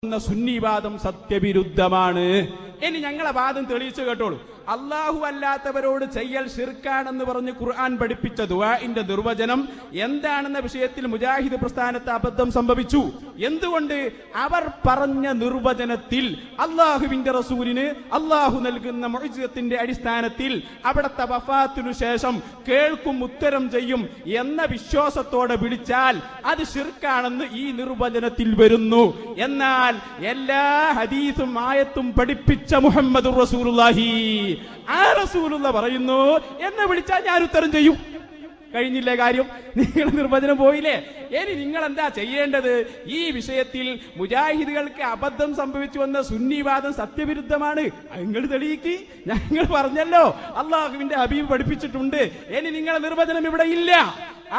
സുന്നിവാദം സത്യവിരുദ്ധമാണ്. ഇനി ഞങ്ങളെ വാദം തെളിയിച്ചു കേട്ടോളൂ. അല്ലാഹു അല്ലാത്തവരോട് ചെയ്യൽ ശിർക്കാണെന്ന് പറഞ്ഞ് ഖുർആൻ പഠിപ്പിച്ച ദുആഇന്റെ നിർവചനം എന്താണെന്ന വിഷയത്തിൽ മുജാഹിദ് പ്രസ്ഥാനത്ത് അബദ്ധം സംഭവിച്ചു. എന്തുകൊണ്ട്? അവർ പറഞ്ഞ നിർവചനത്തിൽ അല്ലാഹുവിന്റെ റസൂലിന് അല്ലാഹു നൽകുന്ന മുഅ്ജിസത്തിന്റെ അടിസ്ഥാനത്തിൽ അവിടത്തെ വഫാത്തിനു ശേഷം കേൾക്കും ഉത്തരം ചെയ്യും എന്ന വിശ്വാസത്തോടെ വിളിച്ചാൽ അത് ശിർക്കാണെന്ന് ഈ നിർവചനത്തിൽ വരുന്നു. എന്നാൽ എല്ലാ ഹദീസും ആയത്തും പഠിപ്പിച്ച മുഹമ്മദുർ റസൂലുള്ളാഹി, ആ റസൂലുള്ള പറയുന്നു എന്നെ വിളിച്ചാൽ ഞാൻ ഉത്തരം ചെയ്യും. കഴിഞ്ഞില്ലേ കാര്യം? നിങ്ങൾ നിർവചനം പോയില്ലേ? ഇനി നിങ്ങൾ എന്താ ചെയ്യേണ്ടത്? ഈ വിഷയത്തിൽ മുജാഹിദുകൾക്ക് അബദ്ധം സംഭവിച്ചു വന്ന സുന്നിവാദം സത്യവിരുദ്ധമാണ്. നിങ്ങൾ തെളിയിക്ക്. ഞങ്ങൾ പറഞ്ഞല്ലോ അള്ളാഹുവിന്റെ ഹബീബ് പഠിപ്പിച്ചിട്ടുണ്ട്. ഇനി നിങ്ങളെ നിർവചനം ഇവിടെ ഇല്ല.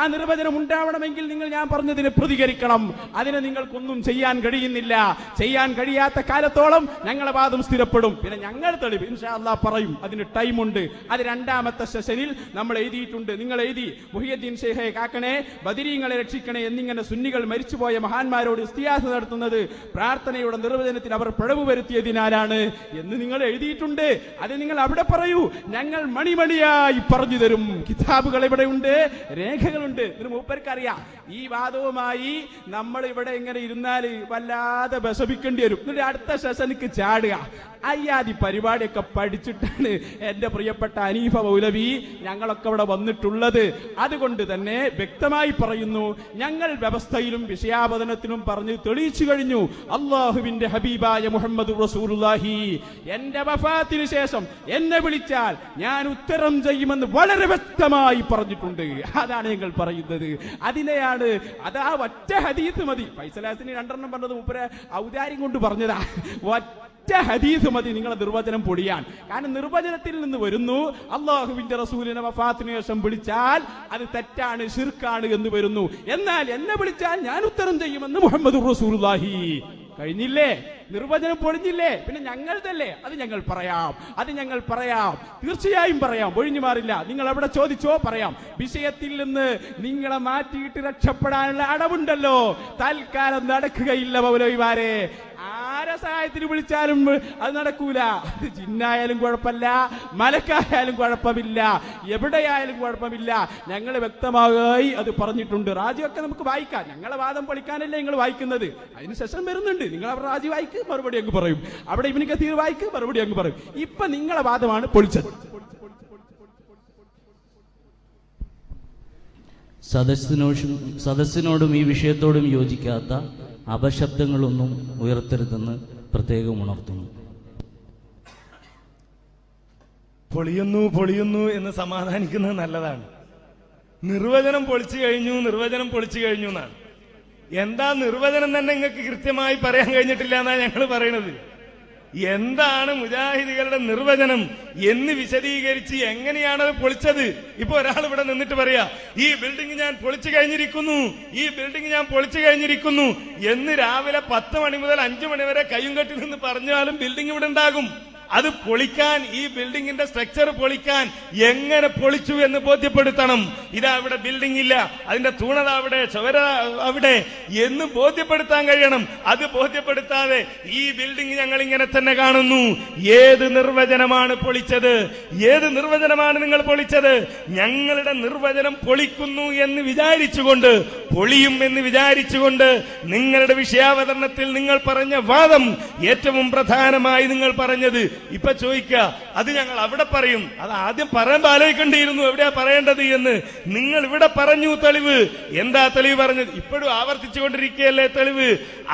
ആ നിർവചനം ഉണ്ടാവണമെങ്കിൽ നിങ്ങൾ ഞാൻ പറഞ്ഞതിന് പ്രതികരിക്കണം. അതിനെ നിങ്ങൾക്കൊന്നും ചെയ്യാൻ കഴിയുന്നില്ല. ചെയ്യാൻ കഴിയാത്ത കാലത്തോളം ഞങ്ങളെ വാദം സ്ഥിരപ്പെടും. പിന്നെ ഞങ്ങൾ തെളിവ് ഇൻഷാ അല്ലാഹ് പറയും. അതിന് ടൈമുണ്ട്. അത് രണ്ടാമത്തെ സെഷനിൽ നമ്മൾ എഴുതിയിട്ടുണ്ട്. നിങ്ങൾ എഴുതി മുഹിയുദ്ദീൻ ഷെയ്ഖെ കാക്കണേ, ബദരീങ്ങളെ രക്ഷിക്കണേ എന്നിങ്ങനെ സുന്നികൾ മരിച്ചുപോയ മഹാന്മാരോട് ഇസ്തിയാസ നടത്തുന്നത് പ്രാർത്ഥനയുടെ നിർവചനത്തിൽ അവർ പിഴവ് വരുത്തിയതിനാലാണ് എന്ന് നിങ്ങൾ എഴുതിയിട്ടുണ്ട്. അത് നിങ്ങൾ അവിടെ പറയൂ. ഞങ്ങൾ മണിമണിയായി പറഞ്ഞു തരും. കിതാബുകൾ ഇവിടെ ഉണ്ട്, രേഖകൾ ഉണ്ട്. ഇതിന് മൂപ്പർക്കറിയാം. ഈ വാദവുമായി നമ്മൾ ഇവിടെ ഇങ്ങനെ ഇരുന്നാൽ വല്ലാതെ വിഷമിക്കേണ്ടി വരും. എന്നിട്ട് അടുത്ത സെഷനിക്ക് ചാടുക. അയ്യാതി പരിപാടിയൊക്കെ പഠിച്ചിട്ടാണ് എന്റെ പ്രിയപ്പെട്ട ഹനീഫ മൗലവി ഞങ്ങളൊക്കെ ഇവിടെ വന്നിട്ടുള്ളത്. അതുകൊണ്ട് തന്നെ വ്യക്തമായി പറയുന്നു, ഞങ്ങൾ വ്യവസ്ഥയിലും വിഷയാവതനത്തിലും പറഞ്ഞ് തെളിയിച്ചു കഴിഞ്ഞു. അള്ളാഹുവിന്റെ ഹബീബായ മുഹമ്മദ് റസൂലുള്ളാഹി എന്റെ വഫാത്തിന് ശേഷം എന്നെ വിളിച്ചാൽ ഞാൻ ഉത്തരം ചെയ്യുമെന്ന് വളരെ വ്യക്തമായി പറഞ്ഞിട്ടുണ്ട്. അതാണ് ഞങ്ങൾ പറയുന്നത്. അതിനെയാണ് അതാ ഒറ്റ ഹദീസ് മതി. ഫൈസലാസിന് രണ്ടെണ്ണം പറഞ്ഞത് മൂപ്പരെ ഔദാര്യം കൊണ്ട് പറഞ്ഞതാ. ഒറ്റ ഹദീസ് മതി നിങ്ങളെ നിർവചനം പൊടിയാൻ. കാരണം നിർവചനത്തിൽ നിന്ന് വരുന്നു അള്ളാഹുവിന്റെ റസൂലിനെ വഫാത്തിന് ശേഷം വിളിച്ചാൽ അത് തെറ്റാണ്, ശിർക്കാണ് എന്ന് വരുന്നു. എന്നാൽ എന്നെ വിളിച്ചാൽ ഞാൻ ഉത്തരം ചെയ്യുമെന്ന് മുഹമ്മദുർ റസൂലുള്ളാഹി. കഴിഞ്ഞില്ലേ? നിർവചനം പൊളിഞ്ഞില്ലേ? പിന്നെ ഞങ്ങളതല്ലേ? അത് ഞങ്ങൾ പറയാം. തീർച്ചയായും പറയാം. ഒഴിഞ്ഞു മാറില്ല. നിങ്ങൾ എവിടെ ചോദിച്ചോ പറയാം. വിഷയത്തിൽ നിന്ന് നിങ്ങളെ മാറ്റിയിട്ട് രക്ഷപ്പെടാനുള്ള അടവുണ്ടല്ലോ. തൽക്കാലം നടക്കുകയില്ല മൗലവിമാരെ. ആരെ സഹായത്തിന് വിളിച്ചാലും അത് നടക്കൂല. അത് ജിന്നായാലും കുഴപ്പമില്ല, മലക്കായാലും കുഴപ്പമില്ല, എവിടെയായാലും കുഴപ്പമില്ല. ഞങ്ങൾ വ്യക്തമായി അത് പറഞ്ഞിട്ടുണ്ട്. റാജിയൊക്കെ നമുക്ക് വായിക്കാം. ഞങ്ങളെ വാദം പൊളിക്കാനല്ലേ നിങ്ങൾ വായിക്കുന്നത്. അതിന് ശേഷം വരുന്നുണ്ട്. നിങ്ങൾ അവിടെ റാജി വായിക്ക്, മറുപടി അങ്ങ് പറയും. അവിടെ ഇബ്നു കസീർ വായിക്ക്, മറുപടി അങ്ങ് പറയും. ഇപ്പൊ നിങ്ങളെ വാദമാണ് പൊളിച്ചത്. സദസ്സിനോടും ഈ വിഷയത്തോടും യോജിക്കാത്ത അപശബ്ദങ്ങളൊന്നും ഉയർത്തരുതെന്ന് പ്രത്യേകം ഉണർത്തുന്നു. പൊളിയുന്നു എന്ന് സമാധാനിക്കുന്നത് നല്ലതാണ്. നിർവചനം പൊളിച്ചു കഴിഞ്ഞു എന്നാണ്. എന്താ നിർവചനം തന്നെ നിങ്ങൾക്ക് കൃത്യമായി പറയാൻ കഴിഞ്ഞിട്ടില്ല എന്നാ ഞങ്ങൾ പറയണത്. എന്താണ് മുജാഹിദുകളുടെ നിർവചനം എന്ന് വിശദീകരിച്ച് എങ്ങനെയാണത് പൊളിച്ചത്? ഇപ്പൊ ഒരാൾ ഇവിടെ നിന്നിട്ട് പറയാ ഈ ബിൽഡിംഗ് ഞാൻ പൊളിച്ചു കഴിഞ്ഞിരിക്കുന്നു എന്ന് രാവിലെ 10 മണി മുതൽ 5 മണി വരെ കയ്യും കെട്ടി നിന്ന് പറഞ്ഞാലും ബിൽഡിംഗ് ഇവിടെ ഉണ്ടാകും. അത് പൊളിക്കാൻ, ഈ ബിൽഡിംഗിന്റെ സ്ട്രക്ചർ പൊളിക്കാൻ എങ്ങനെ പൊളിച്ചു എന്ന് ബോധ്യപ്പെടുത്തണം. ഇതാ ഇവിടെ ബിൽഡിംഗ് ഇല്ല, അതിന്റെ തൂണത അവിടെ, ചുവര അവിടെ എന്ന് ബോധ്യപ്പെടുത്താൻ കഴിയണം. അത് ബോധ്യപ്പെടുത്താതെ ഈ ബിൽഡിംഗ് ഞങ്ങൾ ഇങ്ങനെ തന്നെ കാണുന്നു. ഏത് നിർവചനമാണ് പൊളിച്ചത്? ഏത് നിർവചനമാണ് നിങ്ങൾ പൊളിച്ചത്? ഞങ്ങളുടെ നിർവചനം പൊളിക്കുന്നു എന്ന് വിചാരിച്ചുകൊണ്ട്, പൊളിയും എന്ന് വിചാരിച്ചുകൊണ്ട് നിങ്ങളുടെ വിഷയാവതരണത്തിൽ നിങ്ങൾ പറഞ്ഞ വാദം, ഏറ്റവും പ്രധാനമായി നിങ്ങൾ പറഞ്ഞത് ഇപ്പൊ ചോദിക്കുക, അത് ഞങ്ങൾ അവിടെ പറയും. അത് ആദ്യം പറയുമ്പോൾ ആലോചിക്കേണ്ടിയിരുന്നു എവിടെയാ പറയേണ്ടത് എന്ന്. നിങ്ങൾ ഇവിടെ പറഞ്ഞു. തെളിവ് എന്താ? തെളിവ് പറഞ്ഞത് ഇപ്പോഴും ആവർത്തിച്ചുകൊണ്ടിരിക്കുകയല്ലേ തെളിവ്.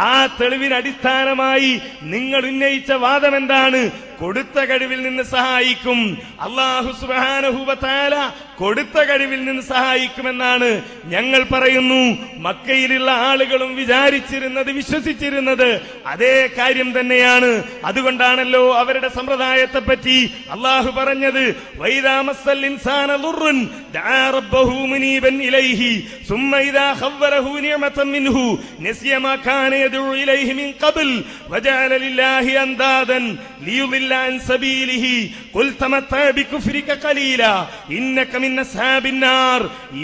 ആ തെളിവിന് അടിസ്ഥാനമായി നിങ്ങൾ ഉന്നയിച്ച വാദം എന്താണ്? കൊടുത്ത കഴിവിൽ നിന്ന് സഹായിക്കും. അല്ലാഹു സുബ്ഹാനഹു വ തആല കൊടുത്ത കഴിവിൽ നിന്ന് സഹായിക്കുമെന്നാണ് ഞങ്ങൾ പറയുന്നു. മക്കയിലുള്ള ആളുകളും വിചാരിച്ചിരുന്നത്, വിശ്വസിച്ചിരുന്നത് അതേ കാര്യം തന്നെയാണ്. അതുകൊണ്ടാണല്ലോ അവരുടെ സമ്പ്രദായത്തെ പറ്റി അല്ലാഹു പറഞ്ഞത്, വൈദാ മസ്സൽ ഇൻസാന ദുർറുൻ ദആ റബ്ബഹു മുനീബൻ ഇലൈഹി സുമ്മ ഇദാ ഖവ്വലഹു നിഅമതൻ മിൻഹു നസിയ മാ കാന യദഉ ഇലൈഹി മിൻ ഖബ്ൽ വജഅല ലില്ലാഹി അൻദാദൻ ലിയുദില്ല അൻ സബീലിഹി ഖുൽ തമത്തഅ ബികുഫ്രിക ഖലീലാ ഇന്നക മിൻ അസ്ഹാബിന്നാർ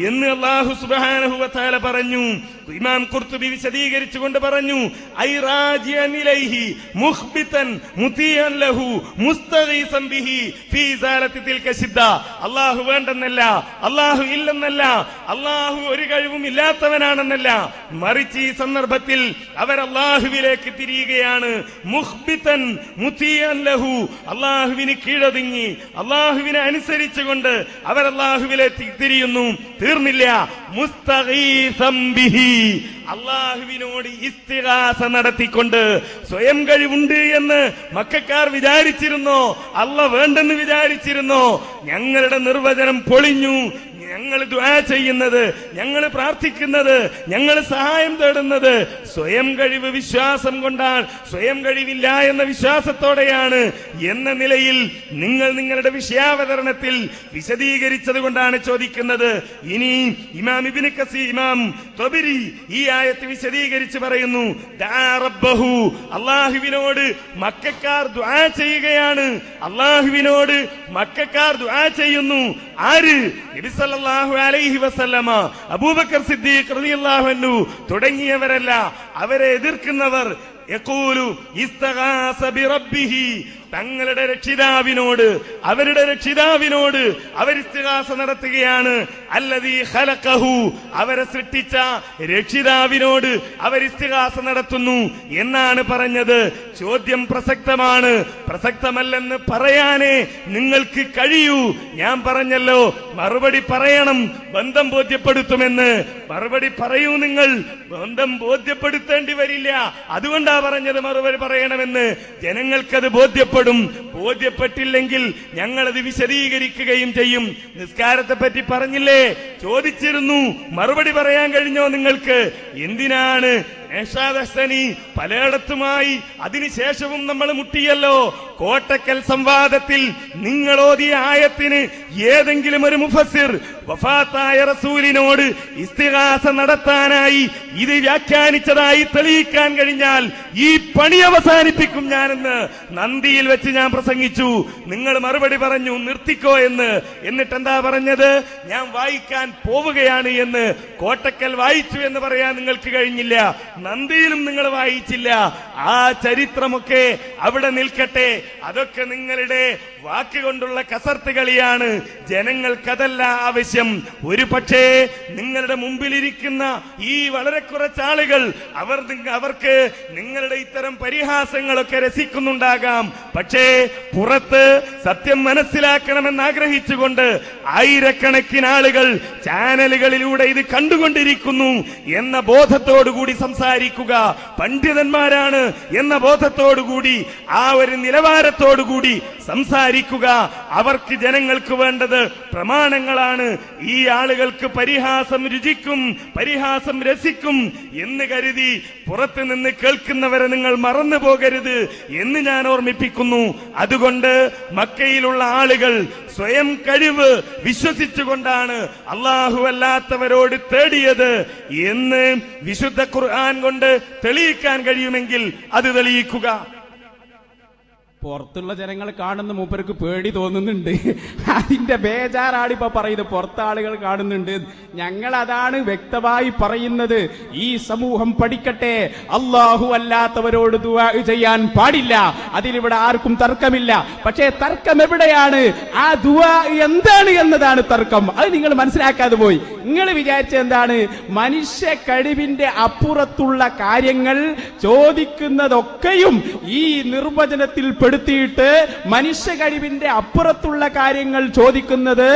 എന്ന് അല്ലാഹു സുബ്ഹാനഹു വ തആല പറഞ്ഞു. ഇമാം ഖുർത്തുബി വിശദീകരിച്ചുകൊണ്ട് പറഞ്ഞു, ഐ റാജിഅൻ ഇലൈഹി മുഖ്ബിതൻ മുതിയൻ ലഹു മുസ്തഗീസൻ ബിഹി ഫീ ഇസാലത്തി തിൽക ശിദ്ദ. അല്ലാഹു വേണ്ടെന്നല്ല, അല്ലാഹു ഇല്ലെന്നല്ല, അല്ലാഹു ഒരു കഴിവും ഇല്ലാത്തവനാണെന്നല്ല, മറിച്ച് ഈ സന്ദർഭത്തിൽ അവർ അല്ലാഹുവിലേക്ക് തിരിയുകയാണ്. മുഖ്ബിതൻ മുതിയൻ ലഹു, അല്ലാഹുവിന് കീഴൊതുങ്ങി അല്ലാഹുവിനെ അനുസരിച്ചുകൊണ്ട് അവർ അല്ലാഹുവിലേക്ക് തിരിയുന്നു. തീർന്നില്ല, മുസ്തഗീസൻ ബിഹി, അല്ലാഹുവിനോട് ഇസ്തിഗാസ നടത്തിക്കൊണ്ട്. സ്വയം കഴിവുണ്ട് എന്ന് മക്കക്കാർ വിചാരിച്ചിരുന്നോ? അല്ലാഹ് വേണ്ടെന്ന് വിചാരിച്ചിരുന്നോ? ഞങ്ങളുടെ നിർവചനം പൊളിഞ്ഞു. ഞങ്ങൾ ദുആ ചെയ്യുന്നത്, ഞങ്ങൾ പ്രാർത്ഥിക്കുന്നത്, ഞങ്ങൾ സഹായം തേടുന്നത് സ്വയം കഴിവ് വിശ്വാസം കൊണ്ടാണ്, സ്വയം കഴിവില്ല എന്ന വിശ്വാസത്തോടെയാണ് എന്ന നിലയിൽ നിങ്ങൾ നിങ്ങളുടെ വിഷയാവതരണത്തിൽ വിശദീകരിച്ചത് കൊണ്ടാണ് ചോദിക്കുന്നത്. ഇനി ഇമാം ഇബ്നു കസീർ, ഇമാം ത്വബരി ഈ ആയത്ത് വിശദീകരിച്ച് പറയുന്നു, ദഅ റബ്ബഹു, അല്ലാഹുവിനോട് മക്കക്കാർ ദുആ ചെയ്യുകയാണ്. അല്ലാഹുവിനോട് മക്കക്കാർ ദുആ ചെയ്യുന്നു. ആര്? നബി സല്ലല്ലാഹു അലൈഹി വസല്ലമ, അബൂബക്കർ സിദ്ദീഖ് റളിയല്ലാഹു അൻഹു തുടങ്ങിയവരല്ല, അവരെ എതിർക്കുന്നവർ. യഖൂലു ഇസ്തഗാസ ബിറബ്ബിഹി, തങ്ങളുടെ രക്ഷിതാവിനോട്, അവരുടെ രക്ഷിതാവിനോട് അവർ ഇസ്തിഗാസ നടത്തുകയാണ്. അല്ലദീ ഖലഖഹു, അവരെ സൃഷ്ടിച്ച രക്ഷിതാവിനോട് അവർ ഇസ്തിഗാസ നടത്തുന്നു എന്നാണ് പറഞ്ഞത്. ചോദ്യം പ്രസക്തമാണ്. പ്രസക്തമല്ലെന്ന് പറയാനേ നിങ്ങൾക്ക് കഴിയൂ. ഞാൻ പറഞ്ഞല്ലോ, മറുപടി പറയണം, ബന്ധം ബോധ്യപ്പെടുത്തുമെന്ന്. മറുപടി പറയൂ, നിങ്ങൾ ബന്ധം ബോധ്യപ്പെടുത്തേണ്ടി വരില്ല. അതുകൊണ്ടാ പറഞ്ഞത് മറുപടി പറയണമെന്ന്. ജനങ്ങൾക്കത് ബോധ്യപ്പെടും. ബോധ്യപ്പെട്ടില്ലെങ്കിൽ ഞങ്ങളത് വിശദീകരിക്കുകയും ചെയ്യും. നിസ്കാരത്തെ പറ്റി പറഞ്ഞില്ലേ, ചോദിച്ചിരുന്നു, മറുപടി പറയാൻ കഴിഞ്ഞോ നിങ്ങൾക്ക്? എന്തിനാണ് പലയിടത്തുമായി അതിനുശേഷവും നമ്മൾ മുട്ടിയല്ലോ. കോട്ടക്കൽ സംവാദത്തിൽ നിങ്ങളോതിയ ആയത്തിന് ഏതെങ്കിലും ഒരു മുഫസ്സിർ വഫാത്തായ റസൂലിനോട് ഇസ്തിഗാസ നടത്താനായി ഇത് വ്യാഖ്യാനിച്ചതായി തെളിയിക്കാൻ കഴിഞ്ഞാൽ ഈ പണി അവസാനിപ്പിക്കും ഞാനെന്ന് നന്ദിയിൽ വെച്ച് ഞാൻ പ്രസംഗിച്ചു. നിങ്ങൾ മറുപടി പറഞ്ഞു നിർത്തിക്കോ എന്ന്. എന്നിട്ട് എന്താ പറഞ്ഞത്? ഞാൻ വായിക്കാൻ പോവുകയാണ് എന്ന്. കോട്ടക്കൽ വായിച്ചു എന്ന് പറയാൻ നിങ്ങൾക്ക് കഴിഞ്ഞില്ല. നന്ദിയിലും നിങ്ങൾ വായിച്ചില്ല. ആ ചരിത്രമൊക്കെ അവിടെ നിൽക്കട്ടെ. അതൊക്കെ നിങ്ങളുടെ വാക്കുകൊണ്ടുള്ള കസർത്ത് കളിയാണ്. ജനങ്ങൾക്കതല്ല ആവശ്യം. ഒരു പക്ഷേ നിങ്ങളുടെ മുമ്പിലിരിക്കുന്ന ഈ വളരെ കുറച്ചാളുകൾ അവർക്ക് നിങ്ങളുടെ ഇത്തരം പരിഹാസങ്ങളൊക്കെ രസിക്കുന്നുണ്ടാകാം. പക്ഷേ പുറത്ത് സത്യം മനസ്സിലാക്കണമെന്ന് ആഗ്രഹിച്ചുകൊണ്ട് ആയിരക്കണക്കിന് ആളുകൾ ചാനലുകളിലൂടെ ഇത് കണ്ടുകൊണ്ടിരിക്കുന്നു എന്ന ബോധത്തോടുകൂടി സംസാരിക്കുക. പണ്ഡിതന്മാരാണ് എന്ന ബോധത്തോടുകൂടി, ആ ഒരു നിലവാരത്തോടുകൂടി സംസാരിക്കുക. അവർക്ക് ജനങ്ങൾക്ക് വേണ്ടത് പ്രമാണങ്ങളാണ്. ഈ ആളുകൾക്ക് പരിഹാസം രുചിക്കും, പരിഹാസം രസിക്കും എന്ന് കരുതി പുറത്തു നിന്ന് കേൾക്കുന്നവരെ നിങ്ങൾ മറന്നു പോകരുത് എന്ന് ഞാൻ ഓർമ്മിപ്പിക്കുന്നു. അതുകൊണ്ട് മക്കയിലുള്ള ആളുകൾ സ്വയം കഴിവ് വിശ്വസിച്ചുകൊണ്ടാണ് അല്ലാഹു അല്ലാത്തവരോട് തേടിയത് എന്ന് വിശുദ്ധ ഖുർആൻ കൊണ്ട് തെളിയിക്കാൻ കഴിയുമെങ്കിൽ അത് തെളിയിക്കുക. പുറത്തുള്ള ജനങ്ങൾ കാണുന്ന മൂപ്പർക്ക് പേടി തോന്നുന്നുണ്ട്. അതിന്റെ ബേജാറാണിപ്പോ പറയുന്നത്. പുറത്തെ ആളുകൾ കാണുന്നുണ്ട്. ഞങ്ങൾ അതാണ് വ്യക്തമായി പറയുന്നത്. ഈ സമൂഹം പഠിക്കട്ടെ, അല്ലാഹു അല്ലാത്തവരോട് ദുആ ചെയ്യാൻ പാടില്ല. അതിലിവിടെ ആർക്കും തർക്കമില്ല. പക്ഷേ തർക്കം എവിടെയാണ്? ആ ദുആ എന്താണ് എന്നതാണ് തർക്കം. അത് നിങ്ങൾ മനസ്സിലാക്കാതെ പോയി. നിങ്ങൾ വിചാരിച്ച എന്താണ്? മനുഷ്യ കഴിവിന്റെ അപ്പുറത്തുള്ള കാര്യങ്ങൾ ചോദിക്കുന്നതൊക്കെയും ഈ നിർവചനത്തിൽ പെടുത്തിയിട്ട് മനുഷ്യ കഴിവിന്റെ അപ്പുറത്തുള്ള കാര്യങ്ങൾ ചോദിക്കുന്നത്